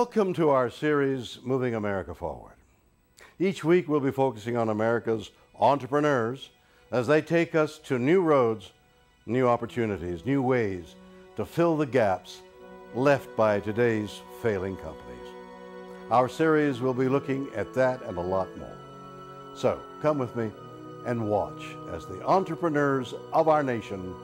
Welcome to our series, Moving America Forward. Each week we'll be focusing on America's entrepreneurs as they take us to new roads, new opportunities, new ways to fill the gaps left by today's failing companies. Our series will be looking at that and a lot more. So come with me and watch as the entrepreneurs of our nation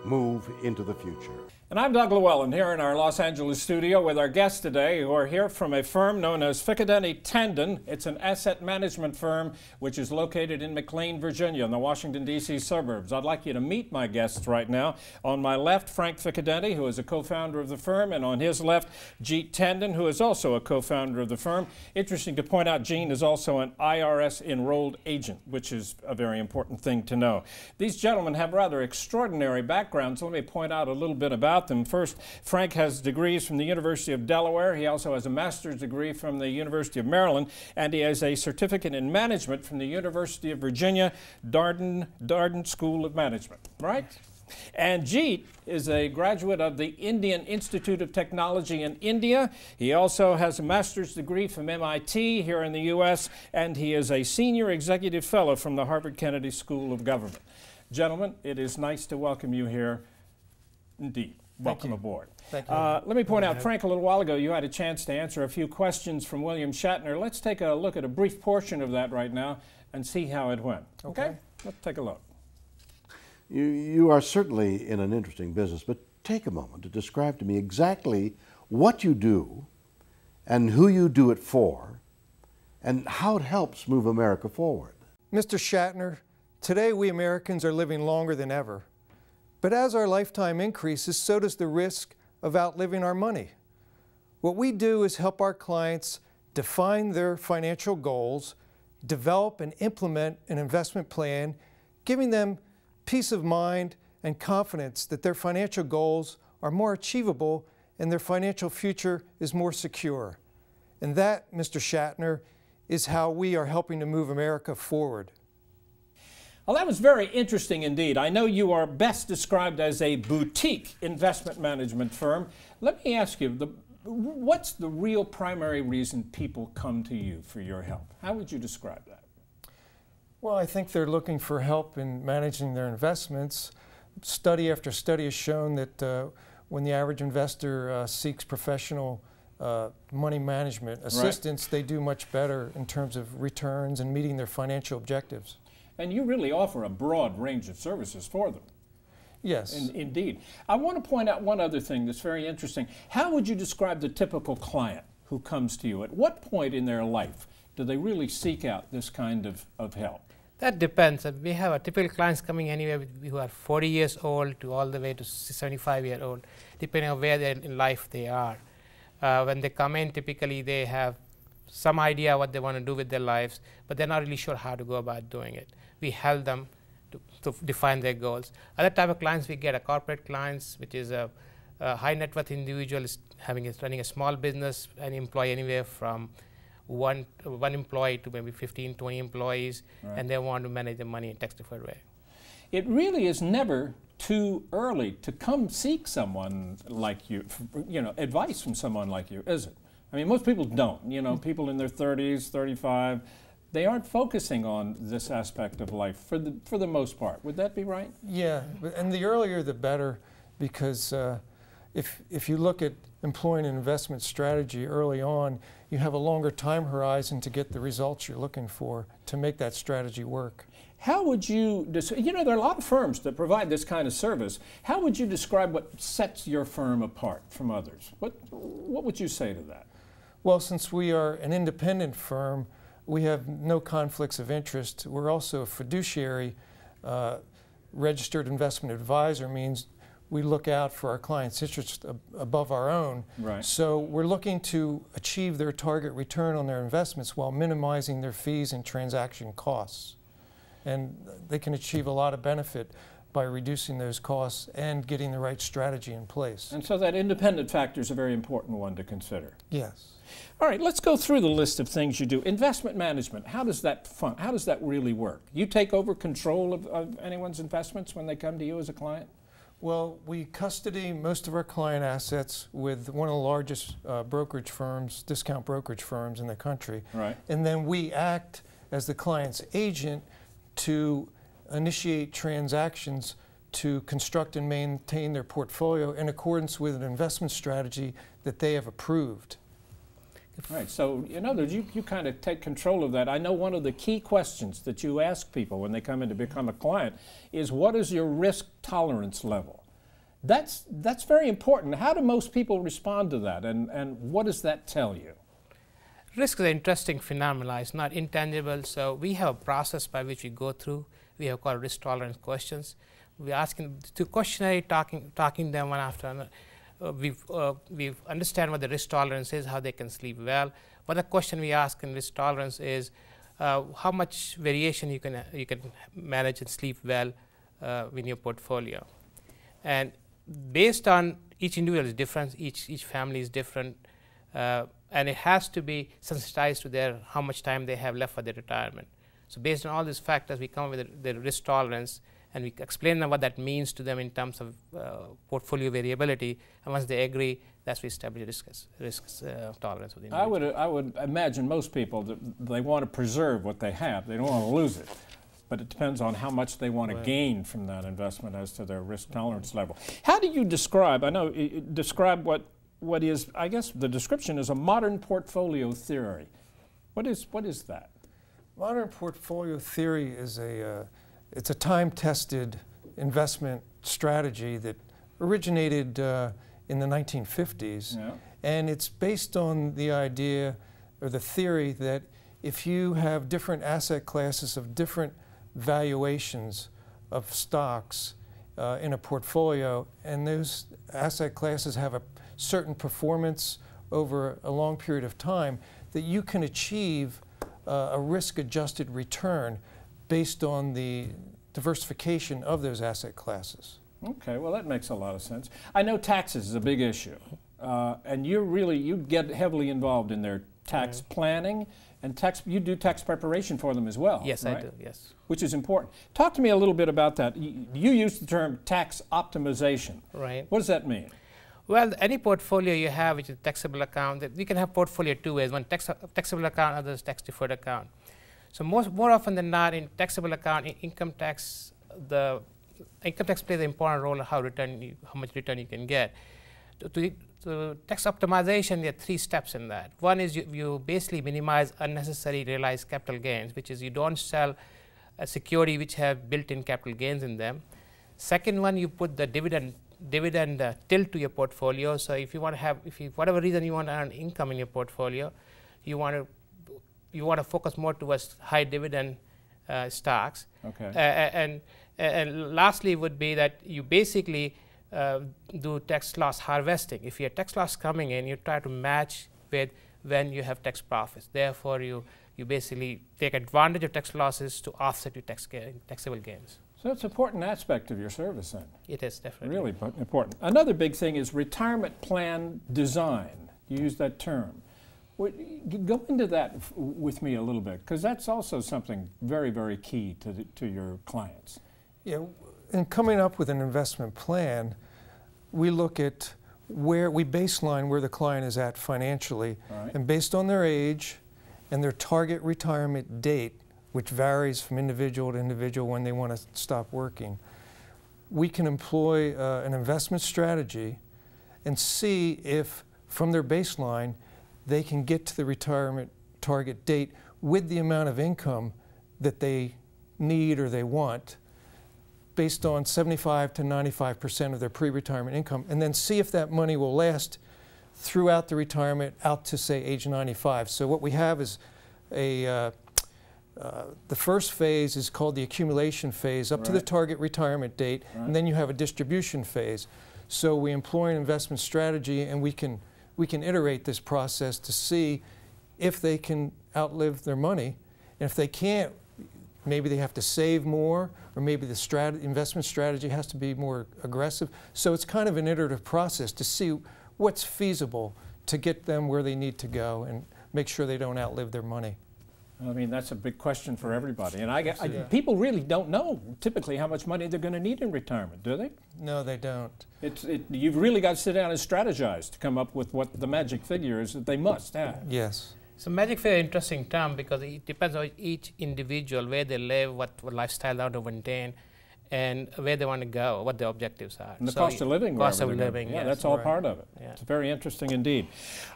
move into the future. And I'm Doug Llewellyn here in our Los Angeles studio with our guests today who are here from a firm known as Ficadenti Tandon. It's an asset management firm which is located in McLean, Virginia in the Washington, D.C. suburbs. I'd like you to meet my guests right now. On my left, Frank Ficadenti, who is a co-founder of the firm, and on his left, Jeet Tandon, who is also a co-founder of the firm. Interesting to point out, Gene is also an IRS enrolled agent, which is a very important thing to know. These gentlemen have rather extraordinary backgrounds. Let me point out a little bit about them. First, Frank has degrees from the University of Delaware. He also has a master's degree from the University of Maryland, and he has a certificate in management from the University of Virginia, Tandon School of Management, right? And Jeet is a graduate of the Indian Institute of Technology in India. He also has a master's degree from MIT here in the U.S., and he is a senior executive fellow from the Harvard Kennedy School of Government. Gentlemen, it is nice to welcome you here indeed. Welcome aboard. Thank you. Let me point out, Frank, a little while ago you had a chance to answer a few questions from William Shatner. Let's take a look at a brief portion of that right now and see how it went. Okay? Let's take a look. You are certainly in an interesting business, but take a moment to describe to me exactly what you do and who you do it for and how it helps move America forward. Mr. Shatner, today we Americans are living longer than ever. But as our lifetime increases, so does the risk of outliving our money. What we do is help our clients define their financial goals, develop and implement an investment plan, giving them peace of mind and confidence that their financial goals are more achievable and their financial future is more secure. And that, Mr. Shatner, is how we are helping to move America forward. Well, that was very interesting indeed. I know you are best described as a boutique investment management firm. Let me ask you, what's the real primary reason people come to you for your help? How would you describe that? Well, I think they're looking for help in managing their investments. Study after study has shown that when the average investor seeks professional money management assistance, they do much better in terms of returns and meeting their financial objectives. And you really offer a broad range of services for them. Yes. Indeed. I want to point out one other thing that's very interesting. How would you describe the typical client who comes to you? At what point in their life do they really seek out this kind of help? That depends. We have a typical clients coming anywhere who are 40 years old to all the way to 75-year-old, depending on where in life they are. When they come in, typically they have some idea what they want to do with their lives, but they're not really sure how to go about doing it. We help them to define their goals. Other type of clients we get are corporate clients, which is a high net worth individual is running a small business and employ anywhere from one employee to maybe 15, 20 employees, and they want to manage their money in a tax-deferred way. It really is never too early to come seek someone like you, advice from someone like you, is it? I mean, most people don't. People in their 30s, 35, they aren't focusing on this aspect of life for the most part. Would that be right? Yeah, and the earlier the better, because if you look at employing an investment strategy early on, you have a longer time horizon to get the results you're looking for to make that strategy work. How would you, there are a lot of firms that provide this kind of service. How would you describe what sets your firm apart from others? What would you say to that? Well, since we are an independent firm, we have no conflicts of interest. We're also a fiduciary. Registered investment advisor means we look out for our clients' interests above our own. Right. So we're looking to achieve their target return on their investments while minimizing their fees and transaction costs. And they can achieve a lot of benefit by reducing those costs and getting the right strategy in place. And so that independent factor is a very important one to consider. Yes. All right, let's go through the list of things you do. Investment management, how does that really work? You take over control of anyone's investments when they come to you as a client? Well, we custody most of our client assets with one of the largest brokerage firms, discount brokerage firms in the country. Right. And then we act as the client's agent to initiate transactions to construct and maintain their portfolio in accordance with an investment strategy that they have approved. Right, so in other words, you kind of take control of that. I know one of the key questions that you ask people when they come in to become a client is, what is your risk tolerance level? That's very important. How do most people respond to that, and what does that tell you? Risk is an interesting phenomenon. It's not intangible, so we have a process by which we go through. We have called risk tolerance questions. We ask them to questionnaire, talking them one after another. We understand what the risk tolerance is, how they can sleep well. One other question we ask in risk tolerance is how much variation you can manage and sleep well in your portfolio. And based on each individual is different, each family is different, and it has to be sensitized to how much time they have left for their retirement. So based on all these factors, we come up with the risk tolerance, and we explain them what that means to them in terms of portfolio variability. And once they agree, that's we establish risk tolerance with the individual. I would imagine most people, they want to preserve what they have. They don't want to lose it. But it depends on how much they want to gain from that investment as to their risk tolerance level. How do you describe, describe what is, I guess the description is a modern portfolio theory. What is that? Modern portfolio theory is it's a time-tested investment strategy that originated in the 1950s. Yeah. And it's based on the idea or the theory that if you have different asset classes of different valuations of stocks in a portfolio, and those asset classes have a certain performance over a long period of time, that you can achieve a risk-adjusted return based on the diversification of those asset classes. Okay, well that makes a lot of sense. I know taxes is a big issue, and you get heavily involved in their tax planning, and you do tax preparation for them as well. Yes, right? I do, yes. Which is important. Talk to me a little bit about that. You use the term tax optimization. Right. What does that mean? Well, any portfolio you have, which is a taxable account, you can have portfolio two ways, one taxable account, others tax deferred account. So more often than not, in taxable account, income tax plays an important role in how much return you can get. To tax optimization, there are 3 steps in that. One is you basically minimize unnecessary realized capital gains, which is you don't sell a security which have built-in capital gains in them. Second one, you put the dividend tilt to your portfolio. So if you want to have, whatever reason you want to earn income in your portfolio, you want to focus more towards high dividend stocks. Okay. And lastly would be that you basically do tax loss harvesting. If you have tax loss coming in, you try to match with when you have tax profits. Therefore, you basically take advantage of tax losses to offset your taxable gains. So it's an important aspect of your service then. It is definitely. Really important. Another big thing is retirement plan design. You use that term. Go into that with me a little bit, because that's also something very, very key to your clients. Yeah, in coming up with an investment plan, we look at we baseline where the client is at financially, right. And based on their age and their target retirement date, which varies from individual to individual when they want to stop working, we can employ an investment strategy and see if from their baseline they can get to the retirement target date with the amount of income that they need or they want, based on 75 to 95% of their pre-retirement income, and then see if that money will last throughout the retirement out to, say, age 95. So what we have is the first phase is called the accumulation phase, up to the target retirement date, and then you have a distribution phase. So we employ an investment strategy, and we can iterate this process to see if they can outlive their money, and if they can't, maybe they have to save more, or maybe the investment strategy has to be more aggressive. So it's kind of an iterative process to see what's feasible to get them where they need to go and make sure they don't outlive their money. I mean, that's a big question for everybody. And people really don't know typically how much money they're going to need in retirement, do they? No, they don't. You've really got to sit down and strategize to come up with what the magic figure is that they must have. Yes. So magic figure is an interesting term because it depends on each individual, where they live, what lifestyle they want to maintain, and where they want to go, what their objectives are. And the cost of living. Cost of living, yeah, yes. that's all part of it. Yeah. It's very interesting indeed.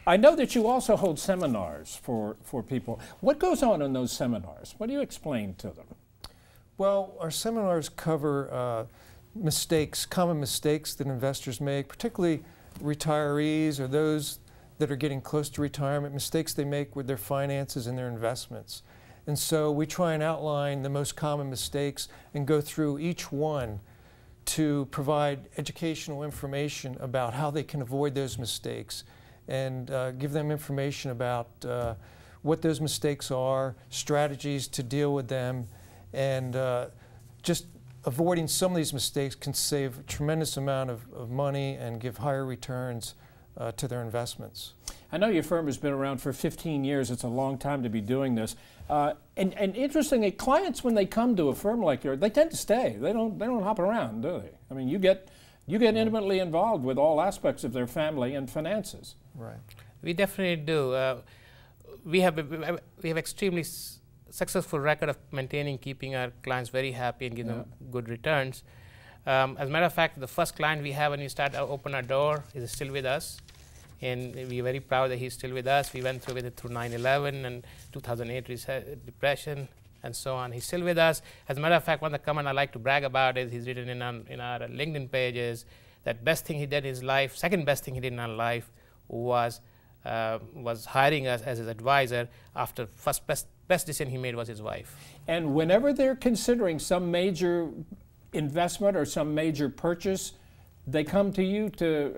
I know that you also hold seminars for people. What goes on in those seminars? What do you explain to them? Well, our seminars cover common mistakes that investors make, particularly retirees or those that are getting close to retirement, mistakes they make with their finances and their investments. And so we try and outline the most common mistakes and go through each one to provide educational information about how they can avoid those mistakes and give them information about what those mistakes are, strategies to deal with them, and just avoiding some of these mistakes can save a tremendous amount of money and give higher returns to their investments. I know your firm has been around for 15 years. It's a long time to be doing this. And interestingly, clients, when they come to a firm like yours, they tend to stay. They don't hop around, do they? I mean, you get intimately involved with all aspects of their family and finances. Right. We definitely do. We have extremely successful record of maintaining, keeping our clients very happy and giving them good returns. As a matter of fact, the first client we have when we open our door is still with us. And we're very proud that he's still with us. We went through 9/11 and 2008 depression and so on. He's still with us. As a matter of fact, one of the comments I like to brag about is he's written in our LinkedIn pages that best thing he did in his life, second best thing he did in our life was hiring us as his advisor. After first best decision he made was his wife. And whenever they're considering some major investment or some major purchase, they come to you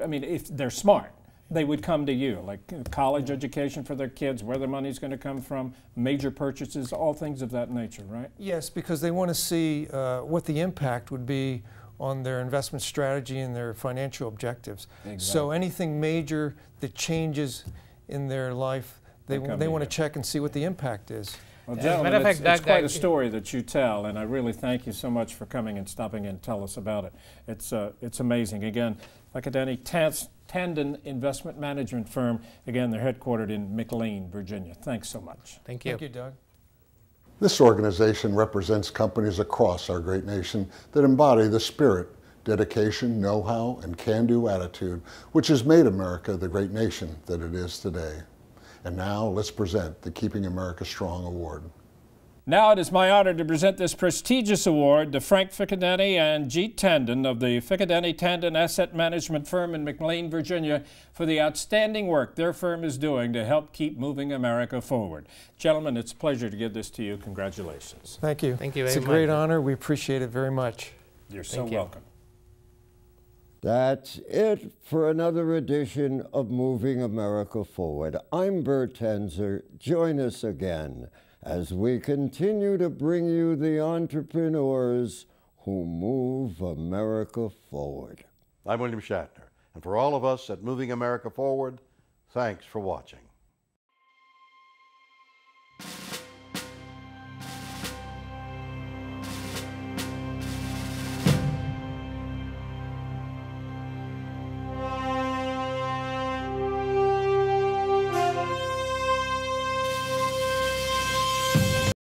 I mean, if they're smart, they would come to you, like college education for their kids, where their money's going to come from, major purchases, all things of that nature, right? Yes, because they want to see what the impact would be on their investment strategy and their financial objectives. Exactly. So anything major that changes in their life, they want to check and see what the impact is. Well, gentlemen, it's quite a story that you tell, and I really thank you so much for coming and stopping in and tell us about it. It's amazing. Again, Ficadenti Tandon investment management firm. Again, they're headquartered in McLean, Virginia. Thanks so much. Thank you. Thank you, Doug. This organization represents companies across our great nation that embody the spirit, dedication, know-how, and can-do attitude which has made America the great nation that it is today. And now let's present the Keeping America Strong Award. Now it is my honor to present this prestigious award to Frank Ficadenti and Jeet Tandon of the Ficadenti Tandon Asset Management Firm in McLean, Virginia, for the outstanding work their firm is doing to help keep moving America forward. Gentlemen, it's a pleasure to give this to you. Congratulations. Thank you. Thank you very much. It's a great honor. We appreciate it very much. You're so welcome. That's it for another edition of Moving America Forward. I'm Bert Tenzer. Join us again as we continue to bring you the entrepreneurs who move America forward. I'm William Shatner, and for all of us at Moving America Forward, thanks for watching.